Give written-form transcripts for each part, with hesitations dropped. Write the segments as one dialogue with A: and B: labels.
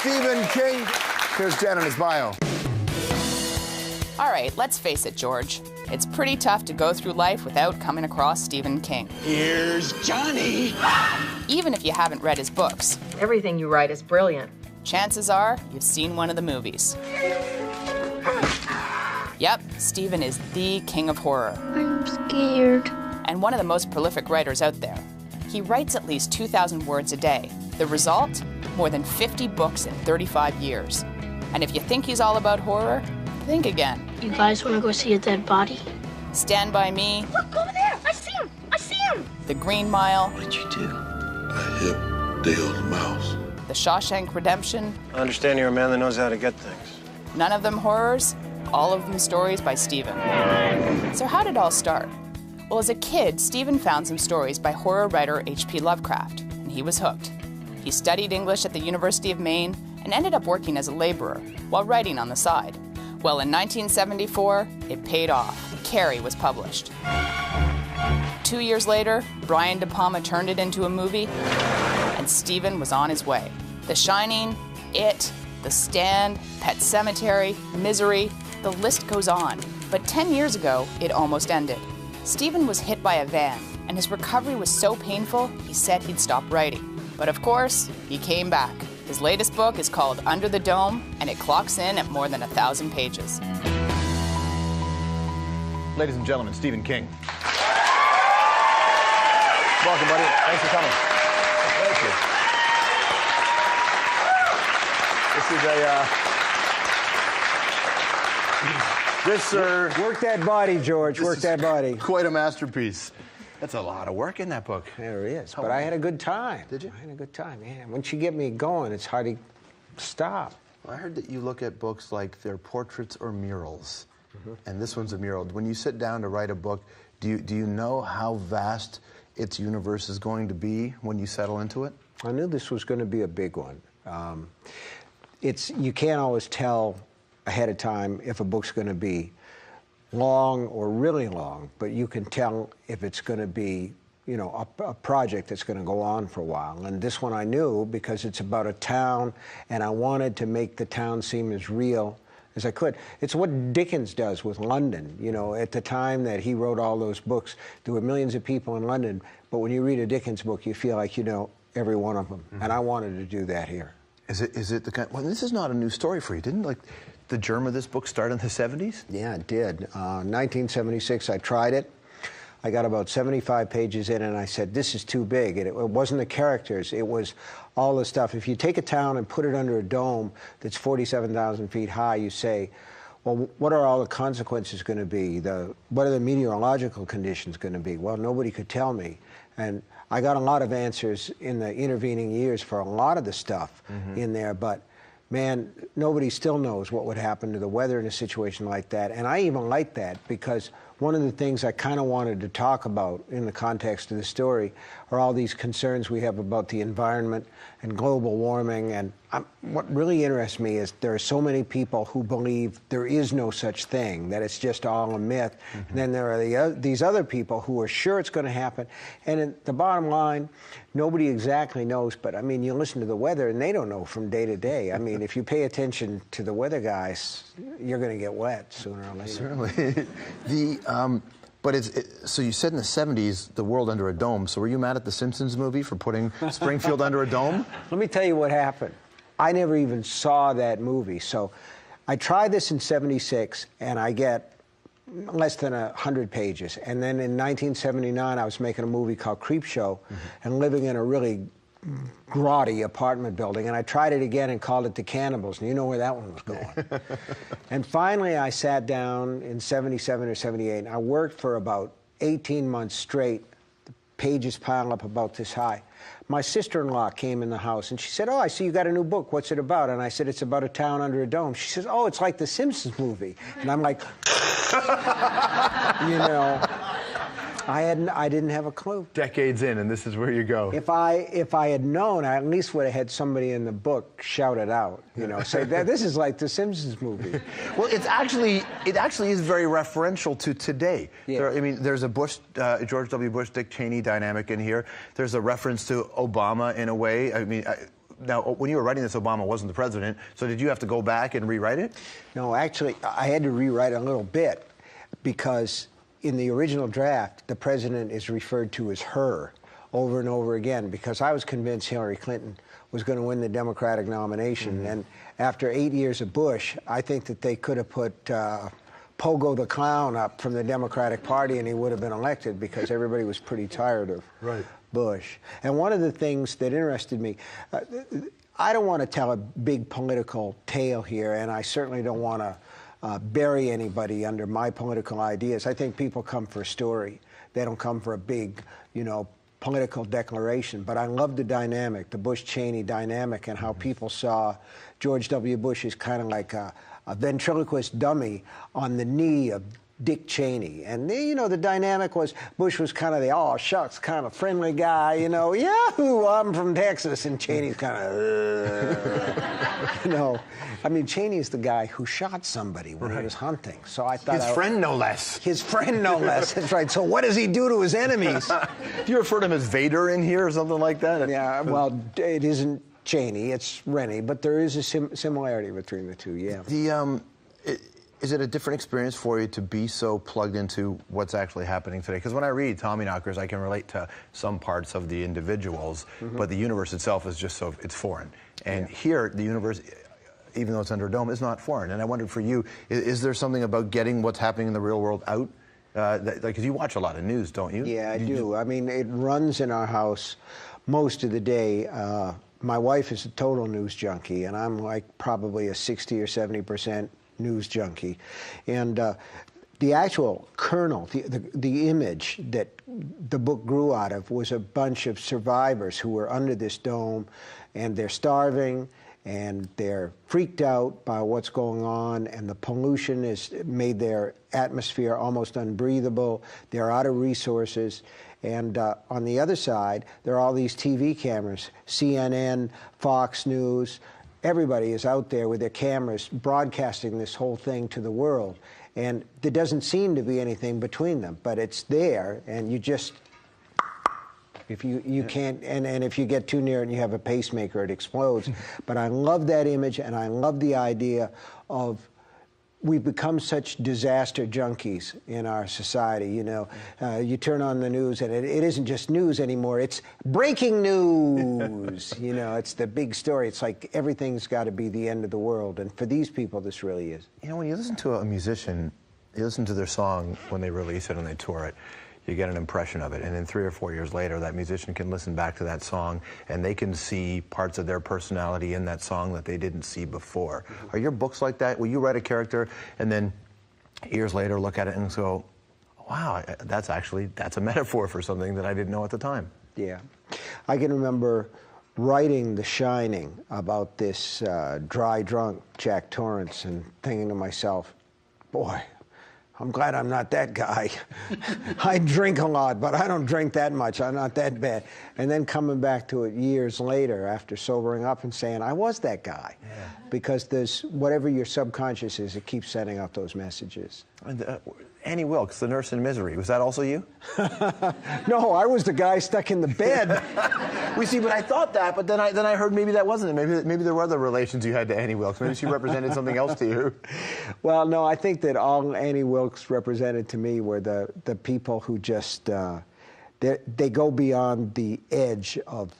A: Stephen King. Here's Jen on his bio.
B: All right, let's face it, George. It's pretty tough to go through life without coming across Stephen King.
C: Here's Johnny.
B: Even if you haven't read his books.
D: Everything you write is brilliant.
B: Chances are you've seen one of the movies. Yep, Stephen is the king of horror.
E: I'm scared.
B: And one of the most prolific writers out there. He writes at least 2,000 words a day. The result? More than 50 books in 35 years. And if you think he's all about horror, think again.
E: You guys want to go see a dead body?
B: Stand By Me.
E: Look, over there! I see him! I see him!
B: The Green Mile.
F: What did you do? I hit Dale's mouse.
B: The Shawshank Redemption.
G: I understand you're a man that knows how to get things.
B: None of them horrors, all of them stories by Stephen. So how did it all start? Well, as a kid, Stephen found some stories by horror writer H.P. Lovecraft, and he was hooked. He studied English at the University of Maine and ended up working as a laborer while writing on the side. Well, in 1974, it paid off. Carrie was published. 2 years later, Brian De Palma turned it into a movie, and Stephen was on his way. The Shining, It, The Stand, Pet Sematary, Misery, the list goes on. But 10 years ago, it almost ended. Stephen was hit by a van, and his recovery was so painful, he said he'd stop writing. But of course, he came back. His latest book is called Under the Dome, and it clocks in at more than 1,000 pages.
A: Ladies and gentlemen, Stephen King. Welcome, buddy. Thanks for coming. Thank you. This is
H: Work that body, George. Work that body.
A: Quite a masterpiece. That's a lot of work in that book.
H: There it is. But I had a good time.
A: Did you?
H: I had a good time, yeah. Once you get me going, it's hard to stop.
A: I heard that you look at books like they're portraits or murals. And this one's a mural. When you sit down to write a book, do you know how vast its universe is going to be when you settle into it?
H: I knew this was going to be a big one. You can't always tell ahead of time if a book's going to be long or really long, but you can tell if it's going to be, you know, a project that's going to go on for a while. And this one I knew because it's about a town, and I wanted to make the town seem as real as I could. It's what Dickens does with London. You know, at the time that he wrote all those books, there were millions of people in London, but when you read a Dickens book, you feel like you know every one of them. And I wanted to do that here.
A: Is it the kind? Well, this is not a new story for you, didn't the germ of this book start in the 70s?
H: Yeah, it did. 1976, I tried it. I got about 75 pages in, and I said, this is too big. And it wasn't the characters, it was all the stuff. If you take a town and put it under a dome that's 47,000 feet high, you say, well, what are all the consequences going to be? What are the meteorological conditions going to be? Well, nobody could tell me. And I got a lot of answers in the intervening years for a lot of the stuff in there, but man, nobody still knows what would happen to the weather in a situation like that. And I even like that because one of the things I kind of wanted to talk about in the context of the story are all these concerns we have about the environment and global warming. And what really interests me is there are so many people who believe there is no such thing, that it's just all a myth. And then there are these other people who are sure it's going to happen. And at the bottom line, nobody exactly knows, but I mean, you listen to the weather and they don't know from day to day. I mean, if you pay attention to the weather guys, you're going to get wet sooner or later.
A: Certainly. So you said in the 70s, the world under a dome. So were you mad at the Simpsons movie for putting Springfield under a dome?
H: Let me tell you what happened. I never even saw that movie. So I tried this in 76, and I get less than 100 pages. And then in 1979, I was making a movie called Creepshow and living in a really grotty apartment building, and I tried it again and called it The Cannibals, and you know where that one was going. And finally I sat down in 77 or 78, and I worked for about 18 months straight, the pages piled up about this high. My sister-in-law came in the house, and she said, oh, I see you got a new book, what's it about? And I said, it's about a town under a dome. She says, oh, it's like the Simpsons movie. And I'm like, you know, I didn't have a clue.
A: Decades in, and this is where you go.
H: If I had known, I at least would have had somebody in the book shout it out, you know, say that this is like the Simpsons movie.
A: Well, it actually is very referential to today.
H: Yeah.
A: I mean, there's a George W. Bush, Dick Cheney dynamic in here. There's a reference to Obama in a way. I mean, now, when you were writing this, Obama wasn't the president, so did you have to go back and rewrite it?
H: No, actually, I had to rewrite a little bit because in the original draft, the president is referred to as her over and over again because I was convinced Hillary Clinton was going to win the Democratic nomination. And after 8 years of Bush, I think that they could have put Pogo the Clown up from the Democratic Party and he would have been elected because everybody was pretty tired of Bush. And one of the things that interested me, I don't want to tell a big political tale here, and I certainly don't want to bury anybody under my political ideas. I think people come for a story. They don't come for a big, political declaration. But I love the dynamic, the Bush-Cheney dynamic, and how people saw George W. Bush as kind of like a ventriloquist dummy on the knee of Dick Cheney. And, the dynamic was Bush was kind of the, oh, shucks, kind of friendly guy, yahoo, I'm from Texas. And Cheney's kind of, I mean, Cheney's the guy who shot somebody when he was hunting. So I thought...
A: His friend, no less.
H: His friend, no less. That's right. So what does he do to his enemies?
A: Do you refer to him as Vader in here or something like that?
H: Yeah, well, it isn't Cheney, it's Rennie, but there is a similarity between the two, yeah.
A: Is it a different experience for you to be so plugged into what's actually happening today? Because when I read Tommyknockers, I can relate to some parts of the individuals, but the universe itself is just so, it's foreign. And here, the universe, even though it's under a dome, is not foreign. And I wondered for you, is there something about getting what's happening in the real world out? Because you watch a lot of news, don't you?
H: Yeah, I do. I mean, it runs in our house most of the day. My wife is a total news junkie, and I'm like probably a 60 or 70% news junkie. And the actual kernel, the image that the book grew out of was a bunch of survivors who were under this dome, and they're starving, and they're freaked out by what's going on, and the pollution has made their atmosphere almost unbreathable. They're out of resources. And on the other side, there are all these TV cameras, CNN, Fox News. Everybody is out there with their cameras broadcasting this whole thing to the world. And there doesn't seem to be anything between them, but it's there, and you just, if you can't, and if you get too near it and you have a pacemaker, it explodes. But I love that image, and I love the idea of we've become such disaster junkies in our society, You turn on the news, and it isn't just news anymore. It's breaking news. It's the big story. It's like everything's got to be the end of the world. And for these people, this really is.
A: When you listen to a musician, you listen to their song when they release it and they tour it, you get an impression of it. And then 3 or 4 years later, that musician can listen back to that song and they can see parts of their personality in that song that they didn't see before. Are your books like that? Will you write a character and then years later look at it and go, wow, that's a metaphor for something that I didn't know at the time?
H: Yeah. I can remember writing The Shining about this dry drunk Jack Torrance and thinking to myself, boy, I'm glad I'm not that guy. I drink a lot, but I don't drink that much. I'm not that bad. And then coming back to it years later after sobering up and saying, I was that guy. Yeah. Because there's whatever your subconscious is, it keeps sending out those messages.
A: And, Annie Wilkes, the nurse in Misery, was that also you?
H: No, I was the guy stuck in the bed.
A: We see, but I thought that, but then I heard maybe that wasn't it. Maybe there were other relations you had to Annie Wilkes. Maybe she represented something else to you.
H: Well, no, I think that all Annie Wilkes represented to me were the people who just, they go beyond the edge of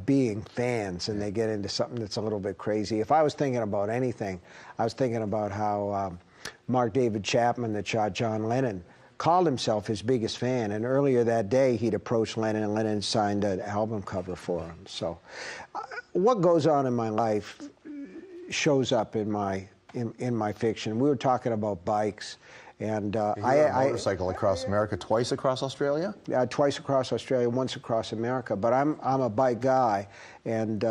H: being fans, and they get into something that's a little bit crazy. If I was thinking about anything, I was thinking about how Mark David Chapman, that shot John Lennon, called himself his biggest fan, and earlier that day he'd approached Lennon, and Lennon signed an album cover for him. So what goes on in my life shows up in my fiction. We were talking about bikes, and
A: you rode a motorcycle across America, twice across Australia?
H: Twice across Australia, once across America. But I'm a bike guy, and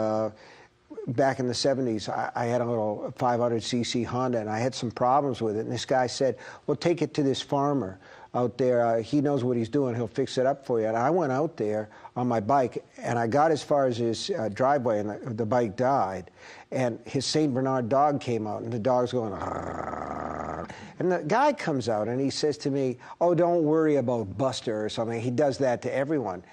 H: back in the 70s, I had a little 500cc Honda, and I had some problems with it. And this guy said, well, take it to this farmer out there. He knows what he's doing. He'll fix it up for you. And I went out there on my bike, and I got as far as his driveway, and the bike died. And his St. Bernard dog came out, and the dog's going, argh. And the guy comes out, and he says to me, oh, don't worry about Buster or something. He does that to everyone.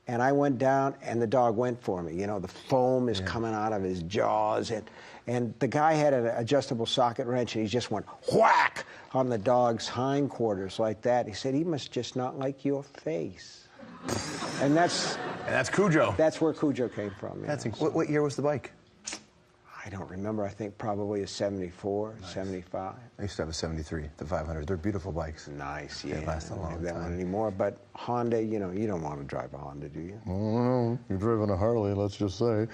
H: And I went down, and the dog went for me. You know, the foam is coming out of his jaws, and the guy had an adjustable socket wrench, and he just went whack on the dog's hindquarters like that. He said, he must just not like your face. And that's
A: Cujo.
H: That's where Cujo came from.
A: That's what year was the bike?
H: I don't remember. I think probably a 74, nice. 75.
A: I used to have a 73, the 500. They're beautiful bikes.
H: Nice, yeah.
A: They last a long time.
H: That one anymore. But Honda, you know, you don't want to drive a Honda, do you?
A: No, you're driving a Harley, let's just say.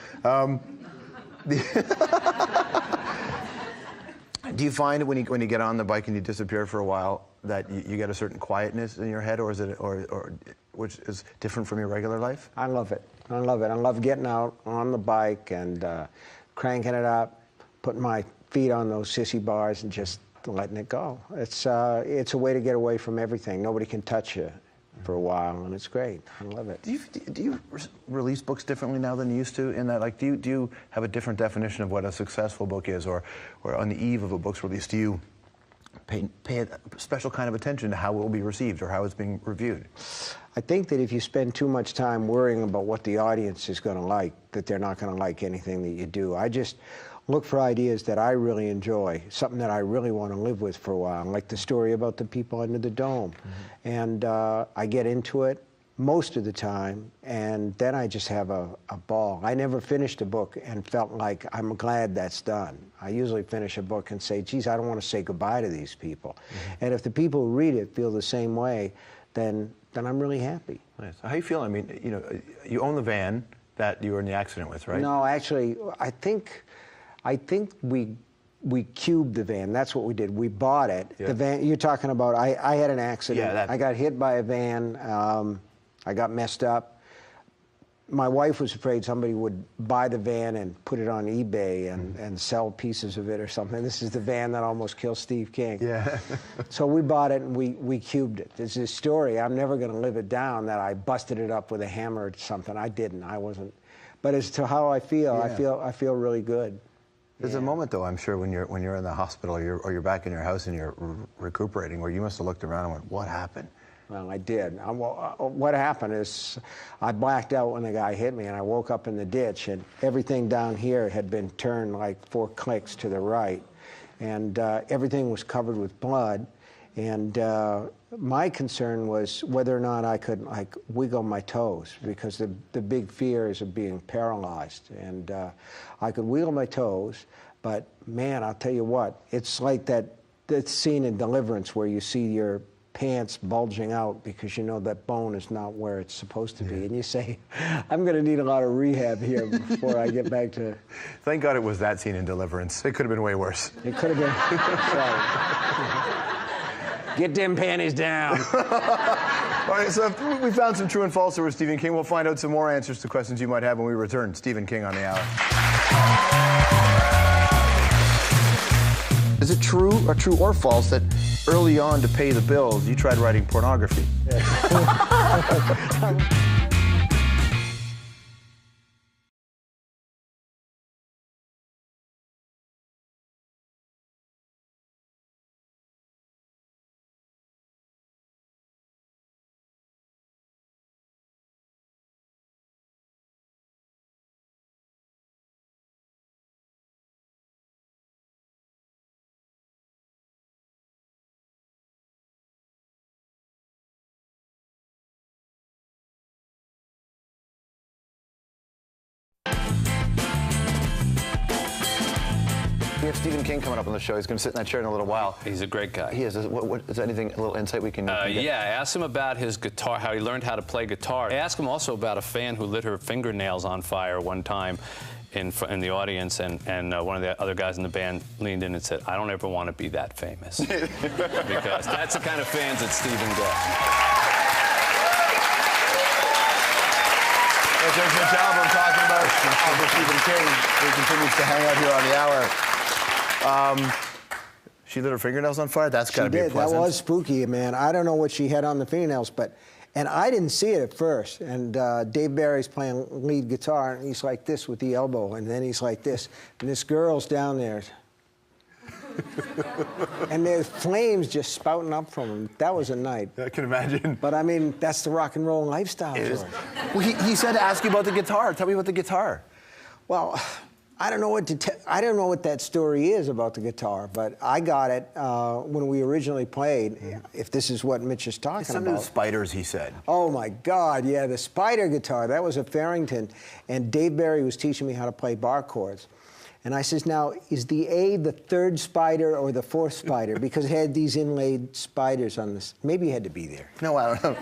A: Do you find when you get on the bike and you disappear for a while that you get a certain quietness in your head, or is it or which is different from your regular life?
H: I love it. I love it. I love getting out on the bike and cranking it up, putting my feet on those sissy bars and just letting it go. It's a way to get away from everything. Nobody can touch you for a while, and it's great. I love it.
A: Do you release books differently now than you used to? In that, like, do you have a different definition of what a successful book is, or on the eve of a book's release, do you pay a special kind of attention to how it will be received or how it's being reviewed?
H: I think that if you spend too much time worrying about what the audience is going to like, that they're not going to like anything that you do. I just look for ideas that I really enjoy, something that I really want to live with for a while, like the story about the people under the dome. Mm-hmm. And I get into it most of the time, and then I just have a ball. I never finished a book and felt like I'm glad that's done. I usually finish a book and say, geez, I don't want to say goodbye to these people. Mm-hmm. And if the people who read it feel the same way, then I'm really happy.
A: Nice. How you feel? I mean, you know, you own the van that you were in the accident with, right?
H: No, actually, I think we cubed the van. That's what we did. We bought it. Yeah. The van you're talking about, I had an accident. Yeah, I got hit by a van. I got messed up. My wife was afraid somebody would buy the van and put it on eBay and sell pieces of it or something. This is the van that almost killed Steve King. Yeah. So we bought it and we cubed it. There's this story, I'm never going to live it down, that I busted it up with a hammer or something. I didn't. I wasn't. But as to how I feel, yeah. I feel really good.
A: There's a moment, though, I'm sure, when you're in the hospital or you're back in your house and you're recuperating, where you must have looked around and went, what happened?
H: Well, I did. What happened is I blacked out when the guy hit me, and I woke up in the ditch, and everything down here had been turned like 4 clicks to the right, and everything was covered with blood. And my concern was whether or not I could, like, wiggle my toes, because the big fear is of being paralyzed. And I could wiggle my toes, but man, I'll tell you what, it's like that scene in Deliverance where you see your pants bulging out because you know that bone is not where it's supposed to be. And you say, I'm going to need a lot of rehab here before I get back to...
A: Thank God it was that scene in Deliverance. It could have been way worse.
H: It could have been. Sorry. Get them panties down.
A: All right, so we found some true and false over Stephen King. We'll find out some more answers to questions you might have when we return. Stephen King on the Hour. Is it true or false that early on to pay the bills, you tried writing pornography? We have Stephen King coming up on the show. He's going to sit in that chair in a little while.
I: He's a great guy.
A: He is. Is there anything, a little insight we can get?
I: Yeah, I asked him about his guitar, how he learned how to play guitar. I asked him also about a fan who lit her fingernails on fire one time in the audience, and one of the other guys in the band leaned in and said, I don't ever want to be that famous. Because that's the kind of fans that Stephen gets.
A: There's Mitch Albom talking about Stephen King, who continues to hang out here on the Hour. She lit her fingernails on fire? That's got to be pleasant.
H: That was spooky, man. I don't know what she had on the fingernails, and I didn't see it at first. And Dave Barry's playing lead guitar, and he's like this with the elbow, and then he's like this. And this girl's down there. And there's flames just spouting up from him. That was a night.
A: I can imagine.
H: But I mean, that's the rock and roll lifestyle. George.
A: Well, he said to ask you about the guitar. Tell me about the guitar.
H: Well, I don't know what that story is about the guitar, but I got it when we originally played. If this is what Mitch is talking
A: Some
H: about.
A: of the spiders, he said.
H: Oh my God, yeah, the spider guitar. That was a Farrington, and Dave Barry was teaching me how to play bar chords. And I says, now, is the A the third spider or the fourth spider? Because it had these inlaid spiders on this. Maybe you had to be there.
A: No, I don't know.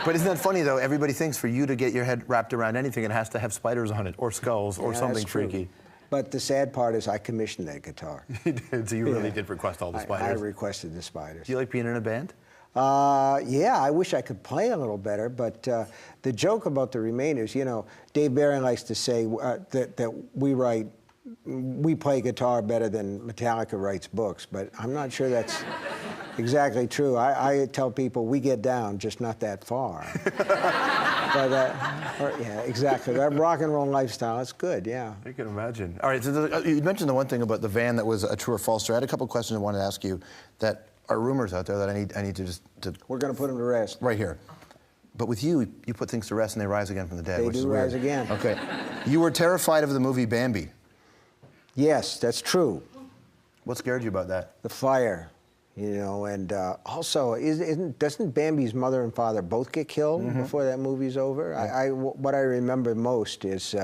A: But isn't that funny, though? Everybody thinks for you to get your head wrapped around anything, it has to have spiders on it, or skulls, or something freaky.
H: But the sad part is I commissioned that guitar.
A: You did, so you really did request all the spiders.
H: I requested the spiders.
A: Do you like being in a band?
H: Yeah, I wish I could play a little better, but the joke about the Remainers, you know, Dave Barry likes to say that we play guitar better than Metallica writes books, but I'm not sure that's exactly true. I tell people we get down, just not that far. But, yeah, exactly. That rock and roll lifestyle, it's good, yeah.
A: I can imagine. All right, so you mentioned the one thing about the van that was a true or false story. I had a couple questions I wanted to ask you that are rumors out there that I need to just...
H: We're going to put them to rest.
A: Right here. But with you put things to rest and they rise again from the dead, which is weird.
H: They do rise again.
A: Okay. You were terrified of the movie Bambi.
H: Yes, that's true.
A: What scared you about that?
H: The fire, you know, and also, doesn't Bambi's mother and father both get killed before that movie's over? What I remember most is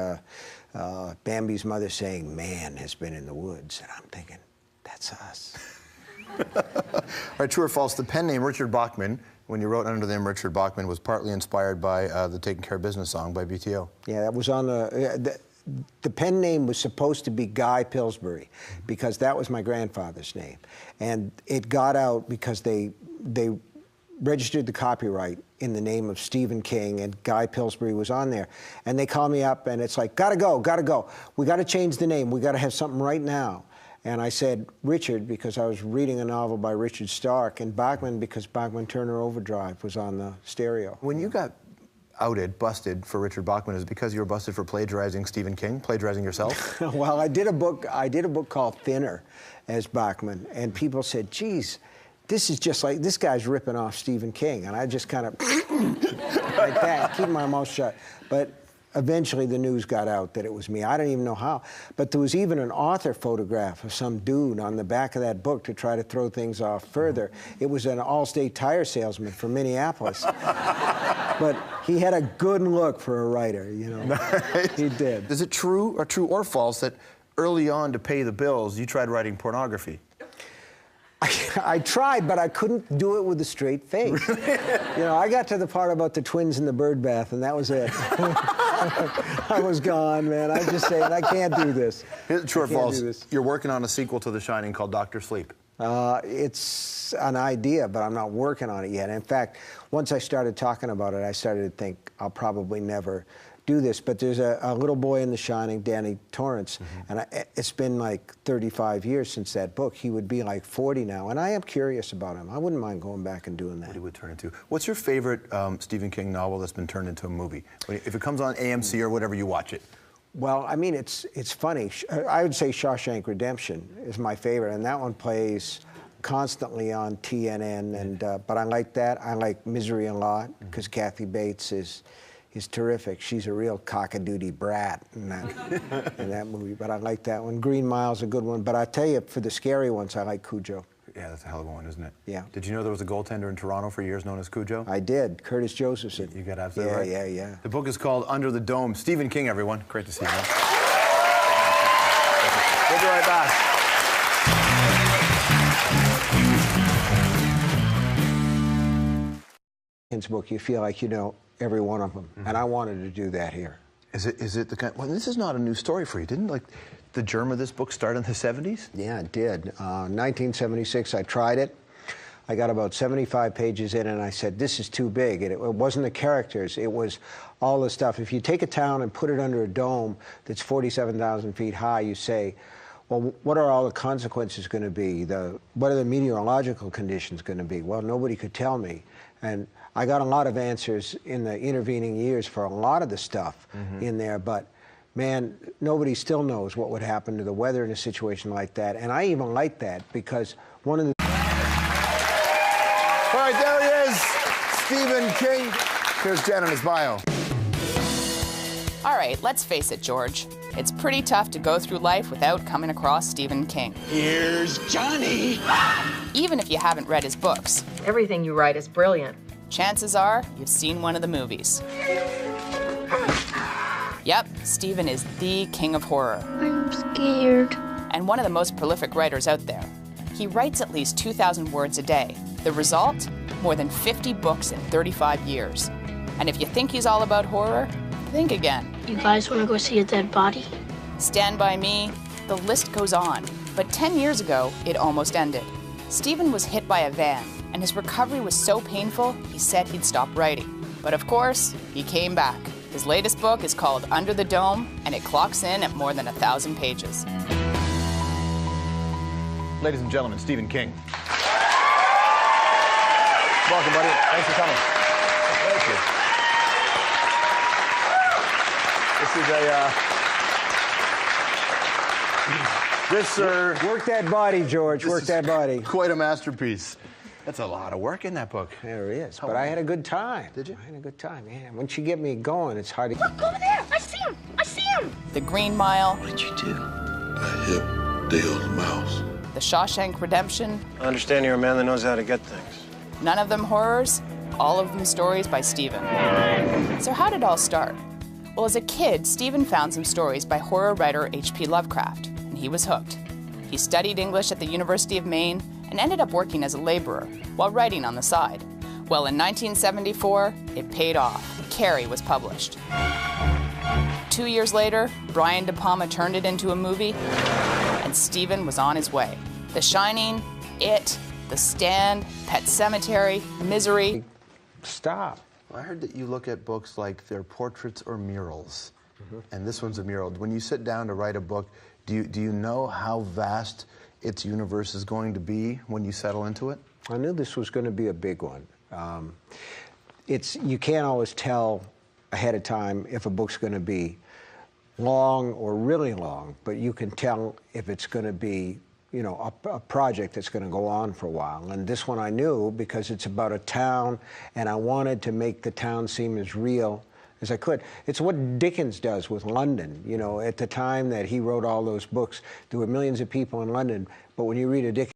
H: Bambi's mother saying, "Man has been in the woods," and I'm thinking, that's us.
A: All right, true or false, the pen name Richard Bachman, when you wrote under the name Richard Bachman, was partly inspired by the Taking Care of Business song by BTO. Yeah,
H: that was on the pen name was supposed to be Guy Pillsbury, because that was my grandfather's name. And it got out because they registered the copyright in the name of Stephen King, and Guy Pillsbury was on there. And they called me up, and it's like, gotta go. We gotta change the name. We gotta have something right now. And I said Richard because I was reading a novel by Richard Stark, and Bachman because Bachman Turner Overdrive was on the stereo.
A: When you got busted for Richard Bachman, is it because you were busted for plagiarizing Stephen King, plagiarizing yourself?
H: Well, I did a book called Thinner as Bachman, and people said, geez, this is just like, this guy's ripping off Stephen King. And I just kind of, like that, keep my mouth shut. But eventually the news got out that it was me. I don't even know how. But there was even an author photograph of some dude on the back of that book to try to throw things off further. It was an Allstate tire salesman from Minneapolis. But he had a good look for a writer, you know. Nice. He did.
A: Is it true or false that early on to pay the bills, you tried writing pornography?
H: I tried, but I couldn't do it with a straight face. You know, I got to the part about the twins in the bird bath, and that was it. I was gone, man. I just saying, I can't do this.
A: Is it true or false? You're working on a sequel to The Shining called Dr. Sleep.
H: It's an idea, but I'm not working on it yet. In fact, once I started talking about it, I started to think I'll probably never do this. But there's a little boy in The Shining, Danny Torrance, and it's been like 35 years since that book. He would be like 40 now, and I am curious about him. I wouldn't mind going back and doing that.
A: What he would turn into. What's your favorite Stephen King novel that's been turned into a movie? If it comes on AMC or whatever, you watch it.
H: Well, I mean, it's funny. I would say Shawshank Redemption is my favorite, and that one plays constantly on TNN. And but I like that. I like Misery a lot because Kathy Bates is terrific. She's a real cock-a-doodle brat in that movie. But I like that one. Green Mile's a good one. But I tell you, for the scary ones, I like Cujo.
A: Yeah, that's a hell of a one, isn't it?
H: Yeah.
A: Did you know there was a goaltender in Toronto for years known as Cujo?
H: I did. Curtis Josephson.
A: You got absolutely right.
H: Yeah.
A: The book is called Under the Dome. Stephen King, everyone. Great to see you, man. We'll be right back.
H: His book, you feel like you know every one of them, and I wanted to do that here.
A: Is it the kind? Well, this is not a new story for you, didn't the germ of this book start in the 70s?
H: Yeah, it did. 1976, I tried it. I got about 75 pages in, and I said, this is too big. It wasn't the characters, it was all the stuff. If you take a town and put it under a dome that's 47,000 feet high, you say, well, what are all the consequences going to be? What are the meteorological conditions going to be? Well, nobody could tell me. And I got a lot of answers in the intervening years for a lot of the stuff in there, but man, nobody still knows what would happen to the weather in a situation like that. And I even like that because one of the...
A: All right, there he is, Stephen King. Here's Jen in his bio.
B: All right, let's face it, George. It's pretty tough to go through life without coming across Stephen King.
C: Here's Johnny.
B: Even if you haven't read his books,
D: Everything you write is brilliant.
B: chances are you've seen one of the movies. Yep, Stephen is the king of horror.
E: I'm scared.
B: And one of the most prolific writers out there. He writes at least 2,000 words a day. The result? More than 50 books in 35 years. And if you think he's all about horror, think again.
E: You guys want to go see a dead body?
B: Stand By Me, the list goes on. But 10 years ago, it almost ended. Stephen was hit by a van, and his recovery was so painful, he said he'd stop writing. But of course, he came back. His latest book is called Under the Dome, and it clocks in at more than 1,000 pages.
A: Ladies and gentlemen, Stephen King. Welcome, buddy. Thanks for coming. Thank you. This is
H: Work that body, George. Work that body.
A: Quite a masterpiece. That's a lot of work in that book.
H: There he is. But I had a good time.
A: Did you?
H: I had a good time, yeah. Once you get me going, it's hard to...
E: Look over there! I see him! I see him!
B: The Green Mile,
F: What did you do? I hit Dale's mouse.
B: The Shawshank Redemption,
G: I understand you're a man that knows how to get things.
B: none of them horrors, all of them stories by Stephen. So how did it all start? Well, as a kid, Stephen found some stories by horror writer H.P. Lovecraft, and he was hooked. He studied English at the University of Maine and ended up working as a laborer while writing on the side. Well, in 1974, it paid off. Carrie was published. 2 years later, Brian De Palma turned it into a movie, and Stephen was on his way. The Shining, It, The Stand, Pet Sematary, Misery.
H: Stop.
A: I heard that you look at books like they're portraits or murals, and this one's a mural. When you sit down to write a book, do you know how vast its universe is going to be when you settle into it?
H: I knew this was going to be a big one. You can't always tell ahead of time if a book's going to be long or really long, but you can tell if it's going to be, you know, a project that's going to go on for a while. And this one I knew because it's about a town, and I wanted to make the town seem as real as I could. It's what Dickens does with London. You know, at the time that he wrote all those books, there were millions of people in London, but when you read a Dickens